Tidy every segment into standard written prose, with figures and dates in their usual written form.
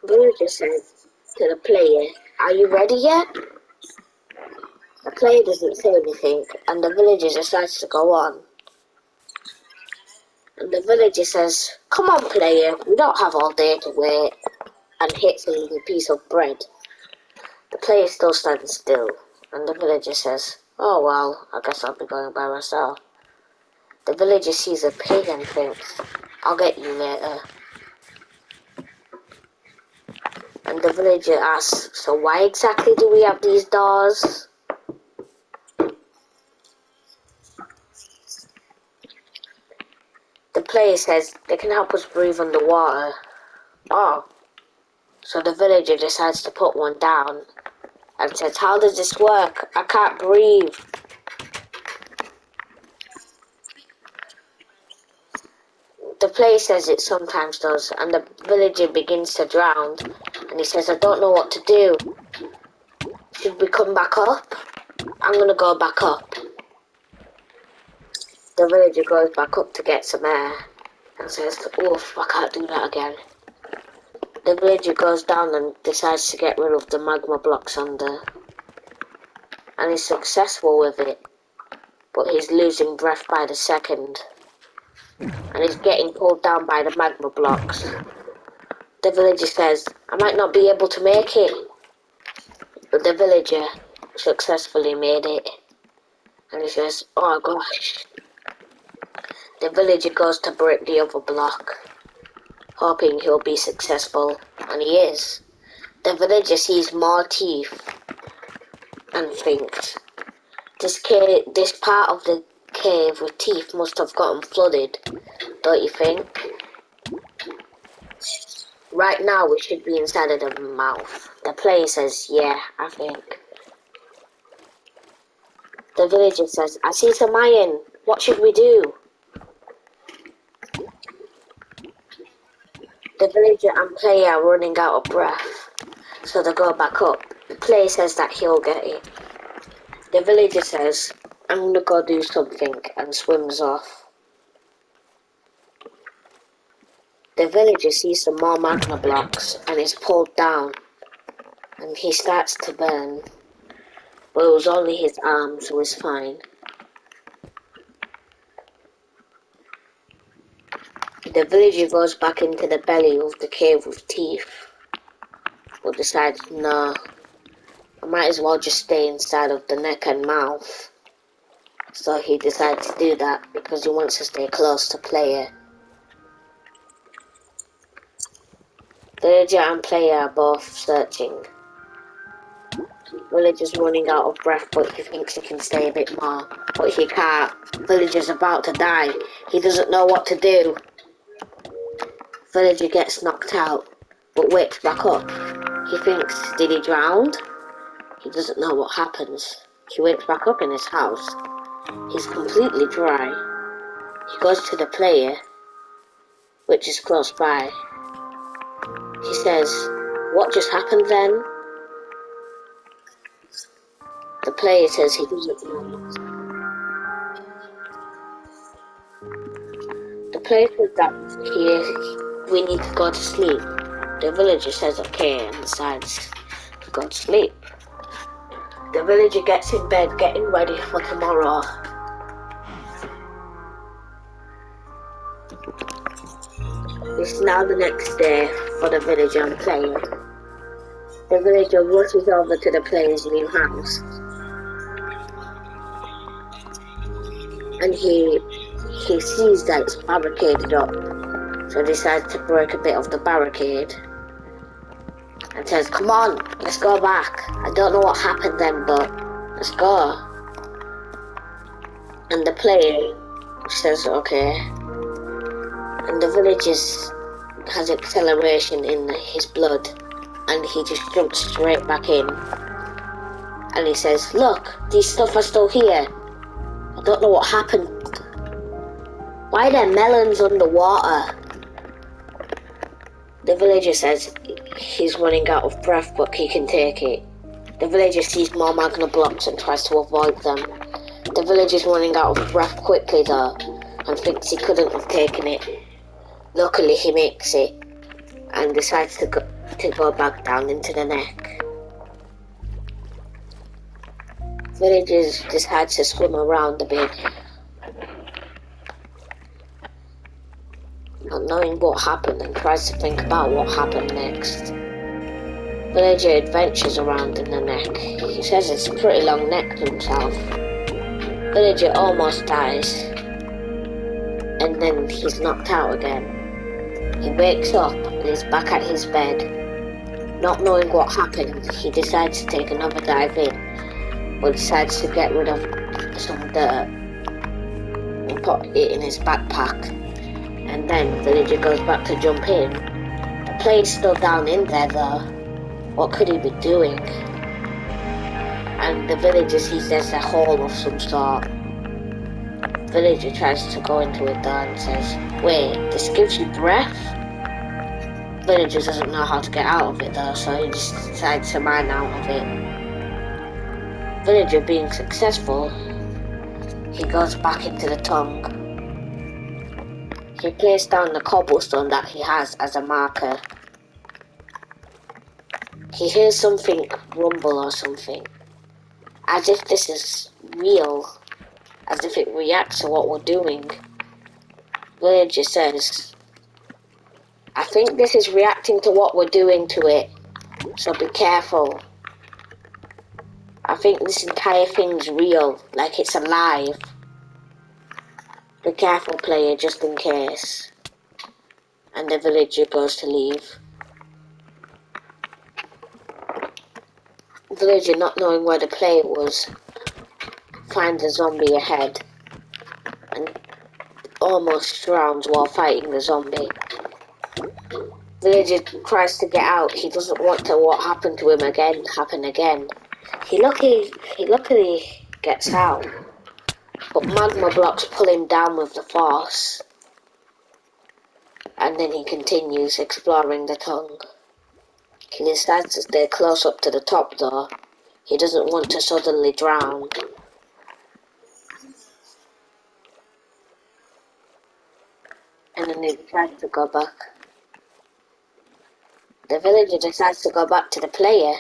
Villager says to the player, "Are you ready yet?" The player doesn't say anything, and the villager decides to go on. And the villager says, "Come on, player, we don't have all day to wait," and hits him with a piece of bread. The player still stands still, and the villager says, "Oh well, I guess I'll be going by myself." The villager sees a pig and thinks, "I'll get you later." And the villager asks, "So why exactly do we have these doors?" The player says they can help us breathe underwater. Oh. So the villager decides to put one down and says, "How does this work? I can't breathe." The player says it sometimes does, and the villager begins to drown, and he says, "I don't know what to do. Should we come back up?" "I'm gonna go back up." The villager goes back up to get some air and says, "Oof, I can't do that again." The villager goes down and decides to get rid of the magma blocks under, and he's successful with it, but he's losing breath by the second, and he's getting pulled down by the magma blocks. The villager says, "I might not be able to make it," but the villager successfully made it, and he says, "Oh gosh." The villager goes to break the other block, hoping he'll be successful, and he is. The villager sees more teeth and thinks, this part of the cave with teeth must have gotten flooded, don't you think? Right now we should be inside of the mouth. The player says, "Yeah, I think." The villager says, "I see some iron. What should we do?" The villager and player are running out of breath, so they go back up. The player says that he'll get it. The villager says, "I'm gonna go do something," and swims off. The villager sees some more magma blocks and is pulled down, and he starts to burn, but it was only his arm, so he's fine. The villager goes back into the belly of the cave with teeth, but decides, "No, I might as well just stay inside of the neck and mouth." So he decides to do that because he wants to stay close to player. Villager and player are both searching. Villager's running out of breath, but he thinks he can stay a bit more, but he can't. Villager's about to die. He doesn't know what to do. Villager gets knocked out, but wakes back up. He thinks, did he drown? He doesn't know what happens. He wakes back up in his house. He's completely dry. He goes to the player, which is close by. He says, "What just happened then?" The player says he doesn't know. The player says that we need to go to sleep. The villager says okay and decides to go to sleep. The villager gets in bed, getting ready for tomorrow. It's now the next day for the villager and player. The villager rushes over to the player's new house, and he sees that it's barricaded up, so decides to break a bit of the barricade and says, "Come on, let's go back. I don't know what happened then, but let's go." And the player says okay, and the villager has acceleration in his blood, and he just jumps straight back in, and he says, "Look, these stuff are still here. I don't know what happened. Why are there melons underwater?" The villager says he's running out of breath, but he can take it. The villager sees more magma blocks and tries to avoid them. The villager's running out of breath quickly though, and thinks he couldn't have taken it. Luckily he makes it, and decides to go back down into the neck. Villagers decide to swim around a bit, not knowing what happened, and tries to think about what happened next. Villager adventures around in the neck. He says it's a pretty long neck to himself. Villager almost dies, and then he's knocked out again. He wakes up and is back at his bed. Not knowing what happened, he decides to take another dive in, but decides to get rid of some dirt and put it in his backpack. And then Villager goes back to jump in. The player's still down in there though. What could he be doing? And the villager sees there's a hole of some sort. Villager tries to go into it though and says, "Wait, this gives you breath?" Villager doesn't know how to get out of it though, so he just decides to mine out of it. Villager being successful, he goes back into the tongue. He places down the cobblestone that he has as a marker. He hears something rumble or something, as if this is real, as if it reacts to what we're doing. Villager says, "I think this is reacting to what we're doing to it, so be careful. I think this entire thing's real, like it's alive. Be careful, player, just in case." And the villager goes to leave. Villager, not knowing where the player was, finds a zombie ahead and almost drowns while fighting the zombie. Villager tries to get out. He doesn't want to what happened to him happen again. He luckily gets out, but magma blocks pull him down with the force. And then he continues exploring the tongue. He decides to stay close up to the top though. He doesn't want to suddenly drown. And then he decides to go back. The villager decides to go back to the player,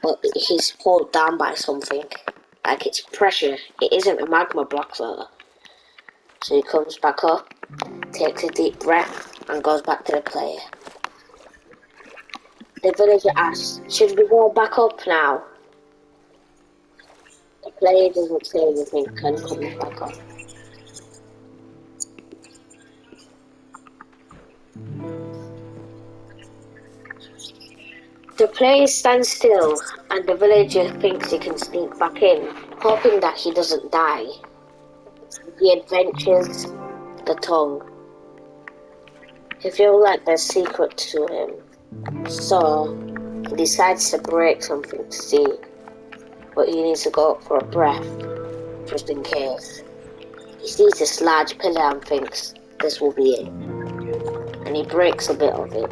but he's pulled down by something. Like it's pressure. It isn't a magma block though. So he comes back up, takes a deep breath, and goes back to the player. The villager asks, "Should we go back up now?" The player doesn't say anything and comes back up. The player stands still, and the villager thinks he can sneak back in, hoping that he doesn't die. He adventures the tongue. He feels like there's secret to him, so he decides to break something to see, but he needs to go up for a breath, just in case. He sees this large pillar and thinks this will be it, and he breaks a bit of it,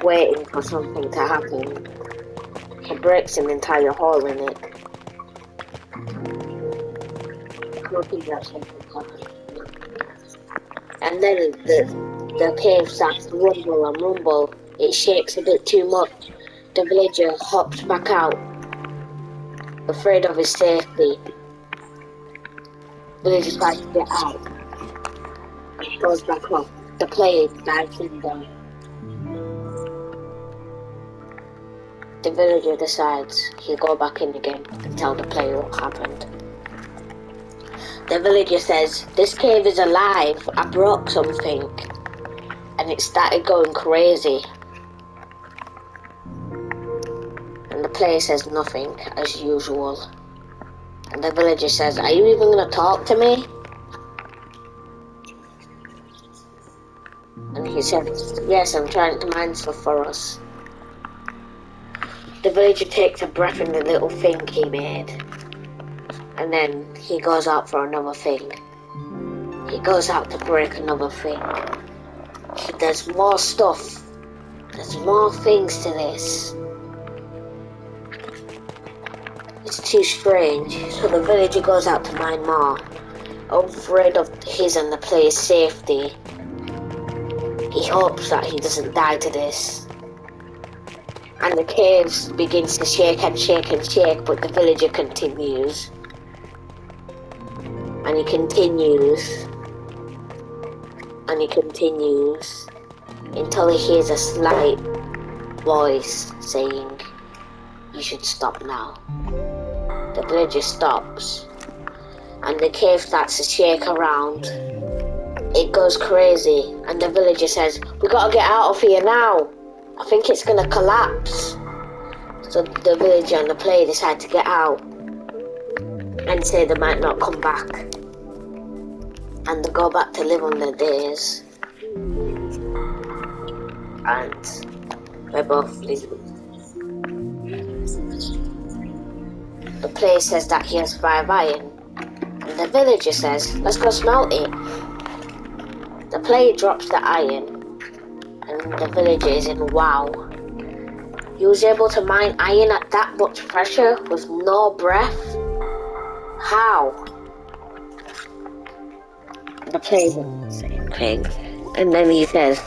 waiting for something to happen. He breaks an entire hole in it, hoping that something happens. And then the cave starts to rumble and rumble. It shakes a bit too much. The villager hops back out, afraid of his safety. The villager tries to get out and goes back up. The player dives in there. The villager decides he'll go back in again and tell the player what happened. The villager says, "This cave is alive. I broke something." And it started going crazy. And the player says nothing, as usual. And the villager says, "Are you even going to talk to me?" And he says, "Yes, I'm trying to mine stuff for us." The villager takes a breath in the little thing he made. And then he goes out for another thing. He goes out to break another thing. There's more stuff. There's more things to this. It's too strange. So the villager goes out to mine more, afraid of his and the player's safety. hopes that he doesn't die to this. And the caves begins to shake and shake and shake, but the villager continues. And he continues. And he continues until he hears a slight voice saying, "You should stop now." The villager stops, and the cave starts to shake around. It goes crazy, and the villager says, "We gotta get out of here now. I think it's gonna collapse." So the villager and the player decide to get out and say they might not come back. And they go back to live on their days. And we're both leaving. The player says that he has 5 iron, and the villager says, "Let's go smelt it." The player drops the iron, and the villager is in wow. He was able to mine iron at that much pressure with no breath? How? The player doesn't say anything, and then he says,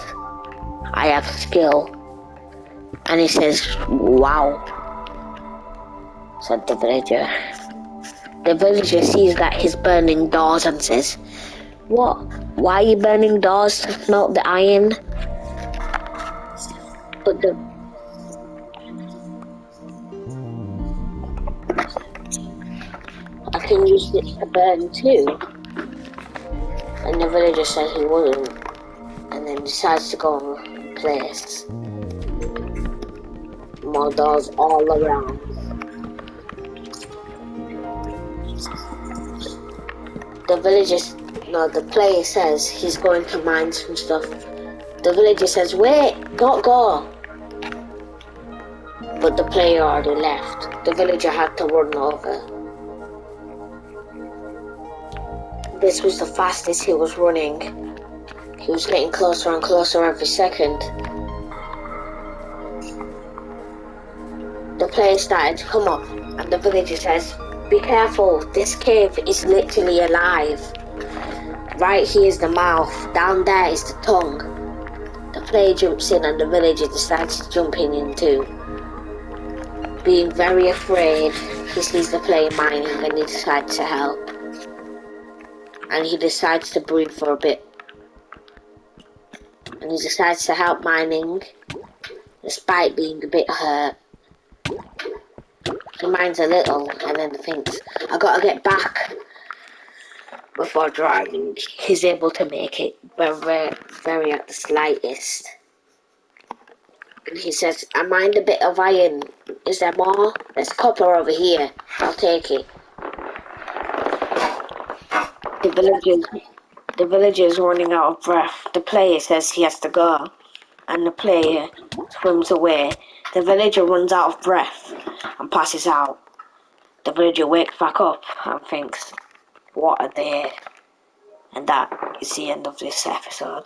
"I have skill." And he says, "Wow," said the villager. The villager sees that he's burning doors and says, "What? Why are you burning doors to smelt the iron?" But I can use it to burn too. And the villager said he wouldn't, and then decides to go and place more doors all around. The player says he's going to mine some stuff. The villager says, "Wait, don't go." But the player already left. The villager had to run over. This was the fastest he was running. He was getting closer and closer every second. The player started to come up, and the villager says, "Be careful, this cave is literally alive. Right here is the mouth, down there is the tongue." The player jumps in, and the villager decides to jump in too. Being very afraid, he sees the player mining, and he decides to help. And he decides to breathe for a bit. And he decides to help mining, despite being a bit hurt. He mines a little, and then thinks, "I gotta get back." Before driving, he's able to make it, but very at the slightest. And he says, "I mined a bit of iron. Is there more? There's copper over here. I'll take it." The villager is running out of breath. The player says he has to go, and the player swims away. The villager runs out of breath and passes out. The villager wakes back up and thinks, "What a day." And that is the end of this episode.